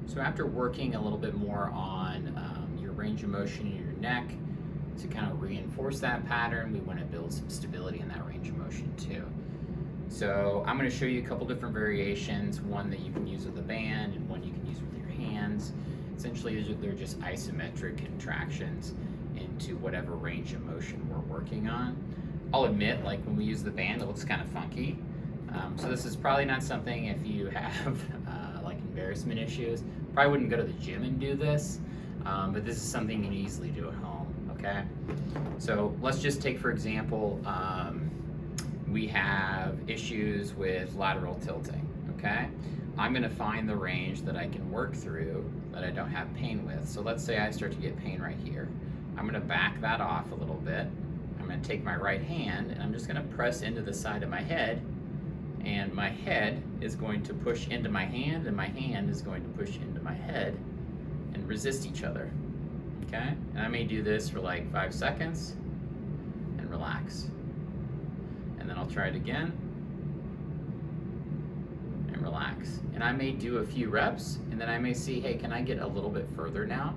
So after working a little bit more on your range of motion in your neck, to kind of reinforce that pattern, we want to build some stability in that range of motion too. So I'm going to show you a couple different variations, one that you can use with a band and one you can use with your hands. Essentially, they're just isometric contractions into whatever range of motion we're working on. I'll admit, like when we use the band, it looks kind of funky. So this is probably not something, if you have like embarrassment issues, probably wouldn't go to the gym and do this, but this is something you can easily do at home, okay? So let's just take, for example, we have issues with lateral tilting, okay? I'm gonna find the range that I can work through that I don't have pain with. So let's say I start to get pain right here. I'm gonna back that off a little bit. I'm gonna take my right hand and I'm just gonna press into the side of my head, and my head is going to push into my hand and my hand is going to push into my head and resist each other, okay? And I may do this for like 5 seconds and relax. And then I'll try it again and relax. And I may do a few reps and then I may see, hey, can I get a little bit further now?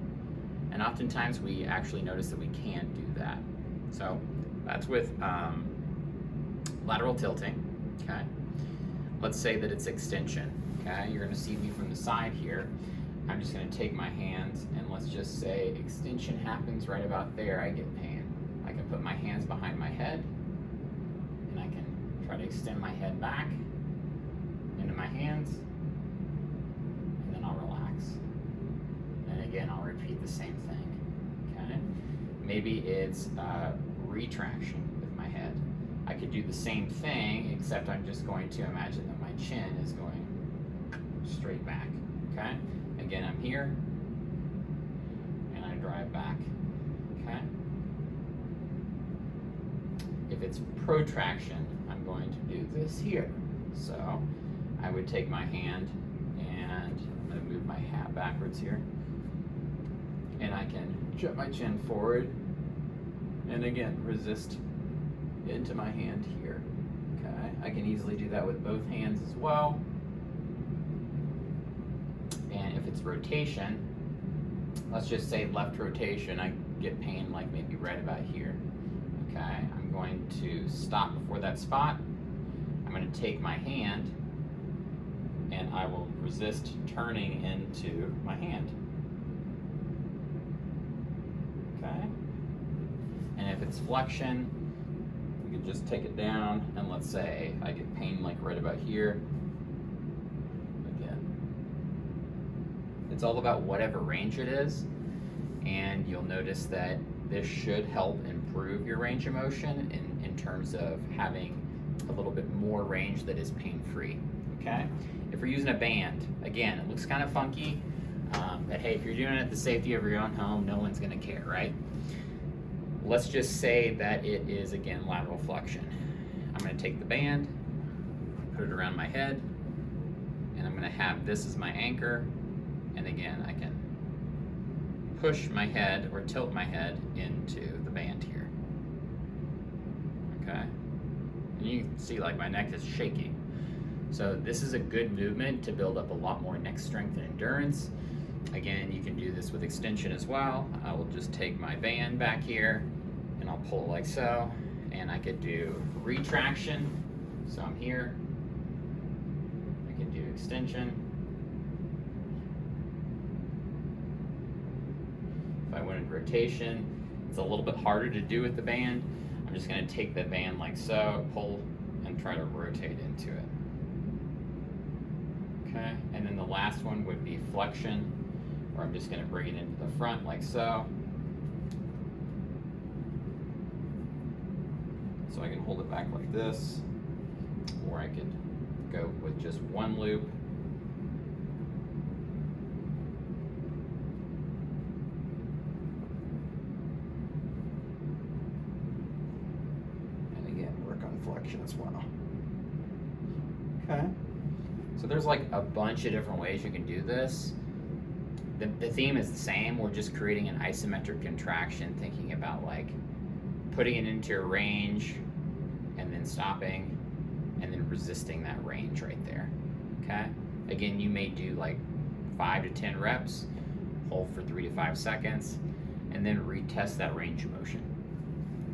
And oftentimes we actually notice that we can do that. So that's with lateral tilting, okay? Let's say that it's extension, okay? You're gonna see me from the side here. I'm just gonna take my hands and let's just say extension happens right about there, I get pain. I can put my hands behind my head and I can try to extend my head back into my hands, and then I'll relax. And again, I'll repeat the same thing, okay? Maybe it's retraction with my head. I could do the same thing, except I'm just going to imagine that my chin is going straight back, okay? Again, I'm here, and I drive back, okay? If it's protraction, I'm going to do this here. So I would take my hand, and I'm gonna move my hat backwards here, and I can jut my chin forward, and again, resist into my hand here, okay? I can easily do that with both hands as well. And if it's rotation, let's just say left rotation, I get pain like maybe right about here, okay? I'm going to stop before that spot. I'm gonna take my hand and I will resist turning into my hand, okay? And if it's flexion, you can just take it down, and let's say I get pain like right about here. Again, it's all about whatever range it is, and you'll notice that this should help improve your range of motion in terms of having a little bit more range that is pain-free, okay? If we're using a band, again, it looks kind of funky, but hey, if you're doing it at the safety of your own home, no one's gonna care, right? Let's just say that it is, again, lateral flexion. I'm gonna take the band, put it around my head, and I'm gonna have this as my anchor, and again, I can push my head or tilt my head into the band here, okay? And you can see like my neck is shaking. So this is a good movement to build up a lot more neck strength and endurance. Again, you can do this with extension as well. I will just take my band back here and I'll pull it like so, and I could do retraction. So I'm here, I can do extension. If I wanted rotation, it's a little bit harder to do with the band. I'm just gonna take the band like so, pull, and try to rotate into it. Okay, and then the last one would be flexion, where I'm just gonna bring it into the front like so. So I can hold it back like this, or I could go with just one loop. And again, work on flexion as well. Okay. So there's like a bunch of different ways you can do this. The theme is the same. We're just creating an isometric contraction, thinking about like putting it into a range and then stopping and then resisting that range right there, okay? Again, you may do like 5 to 10 reps, hold for 3 to 5 seconds, and then retest that range of motion.